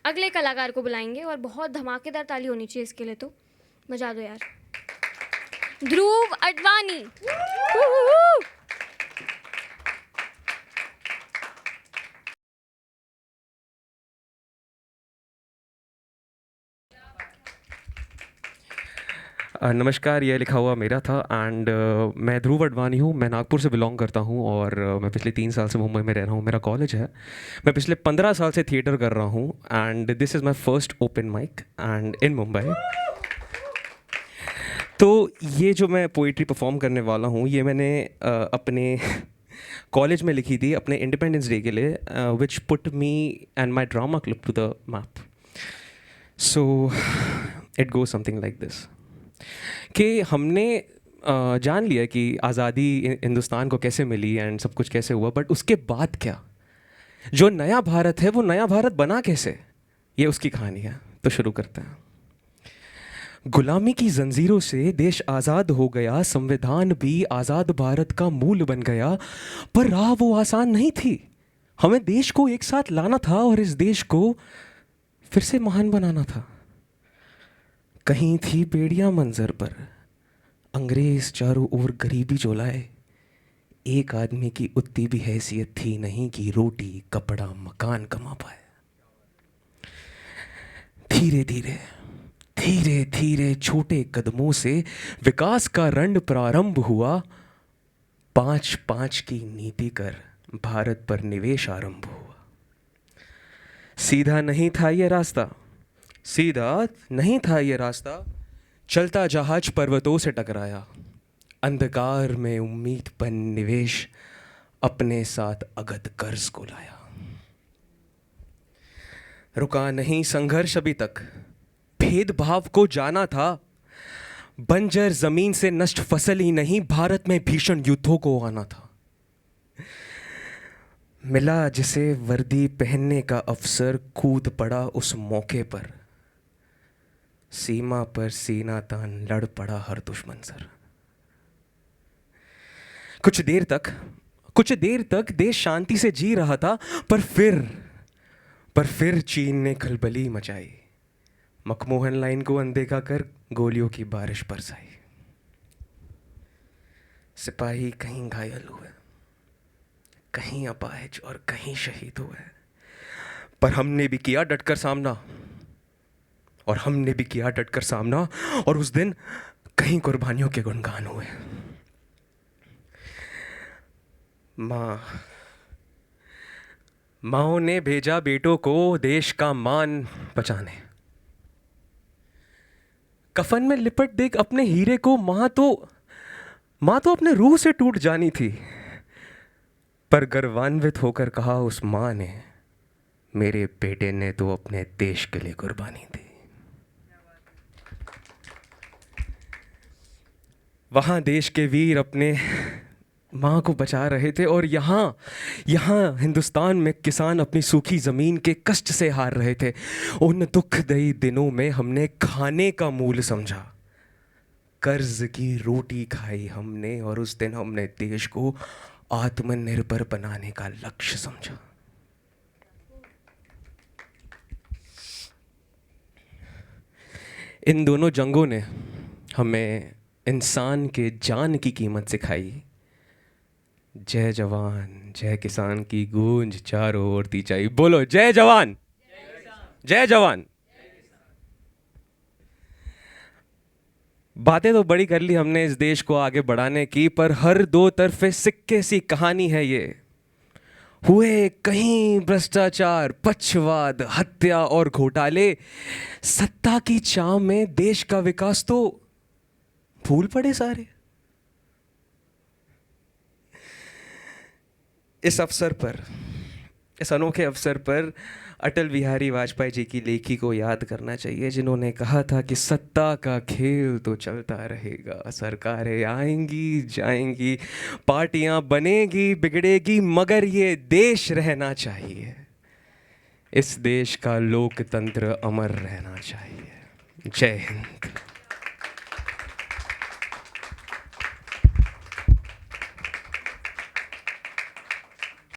अगले कलाकार को बुलाएंगे और बहुत धमाकेदार ताली होनी चाहिए इसके लिए, तो बजा दो यार। ध्रुव अडवाणी। नमस्कार, ये लिखा हुआ मेरा था एंड मैं ध्रुव अडवाणी हूँ। मैं नागपुर से बिलोंग करता हूँ और मैं पिछले 3 साल से मुंबई में रह रहा हूँ। मेरा कॉलेज है। मैं पिछले 15 साल से थिएटर कर रहा हूँ and this is my first open mic and in Mumbai. तो ये जो मैं पोइट्री परफॉर्म करने वाला हूँ, ये मैंने अपने कॉलेज में लिखी थी अपने इंडिपेंडेंस डे के लिए, which put me and my drama club to the map. So it goes something like this कि हमने जान लिया कि आज़ादी हिंदुस्तान को कैसे मिली एंड सब कुछ कैसे हुआ, बट उसके बाद क्या, जो नया भारत है वो नया भारत बना कैसे, ये उसकी कहानी है। तो शुरू करते हैं। गुलामी की जंजीरों से देश आज़ाद हो गया, संविधान भी आज़ाद भारत का मूल बन गया, पर राह वो आसान नहीं थी। हमें देश को एक साथ लाना था और इस देश को फिर से महान बनाना था। कहीं थी बेड़ियां मंजर पर, अंग्रेज चारों ओर गरीबी जोलाए, एक आदमी की उतनी भी हैसियत थी नहीं कि रोटी कपड़ा मकान कमा पाए। धीरे धीरे धीरे धीरे छोटे कदमों से विकास का रण प्रारंभ हुआ। 5-5 की नीति कर भारत पर निवेश आरंभ हुआ। सीधा नहीं था ये रास्ता, सीधा नहीं था ये रास्ता, चलता जहाज पर्वतों से टकराया। अंधकार में उम्मीद पर निवेश अपने साथ अगध कर्ज को लाया। रुका नहीं संघर्ष अभी तक, भेदभाव को जाना था। बंजर जमीन से नष्ट फसल ही नहीं, भारत में भीषण युद्धों को आना था। मिला जिसे वर्दी पहनने का अवसर, कूद पड़ा उस मौके पर। सीमा पर सीना तान लड़ पड़ा हर दुश्मन सर। कुछ देर तक देश शांति से जी रहा था, पर फिर चीन ने खलबली मचाई। मकमोहन लाइन को अनदेखा कर गोलियों की बारिश बरसाई। सिपाही कहीं घायल हुए, कहीं अपाहिज और कहीं शहीद हुए, पर हमने भी किया डटकर सामना, और उस दिन कहीं कुर्बानियों के गुणगान हुए। माओ ने भेजा बेटों को देश का मान बचाने। कफन में लिपट देख अपने हीरे को, माँ तो अपने रूह से टूट जानी थी, पर गर्वान्वित होकर कहा उस माँ ने, मेरे बेटे ने तो अपने देश के लिए कुर्बानी दी। वहाँ देश के वीर अपने माँ को बचा रहे थे, और यहाँ हिंदुस्तान में किसान अपनी सूखी ज़मीन के कष्ट से हार रहे थे। उन दुखदायी दिनों में हमने खाने का मूल समझा, कर्ज की रोटी खाई हमने, और उस दिन हमने देश को आत्मनिर्भर बनाने का लक्ष्य समझा। इन दोनों जंगों ने हमें इंसान के जान की कीमत सिखाई। जय जवान जय किसान की गूंज चारों ओर दी जाई। बोलो जय जवान जय जवान। बातें तो बड़ी कर ली हमने इस देश को आगे बढ़ाने की, पर हर दो तरफे सिक्के सी कहानी है ये। हुए कहीं भ्रष्टाचार, पक्षवाद, हत्या और घोटाले, सत्ता की चाह में देश का विकास तो भूल पड़े सारे। इस अनोखे अवसर पर अटल बिहारी वाजपेयी जी की लेखी को याद करना चाहिए, जिन्होंने कहा था कि सत्ता का खेल तो चलता रहेगा, सरकारें आएंगी जाएंगी, पार्टियां बनेगी बिगड़ेगी, मगर ये देश रहना चाहिए, इस देश का लोकतंत्र अमर रहना चाहिए। जय हिंद।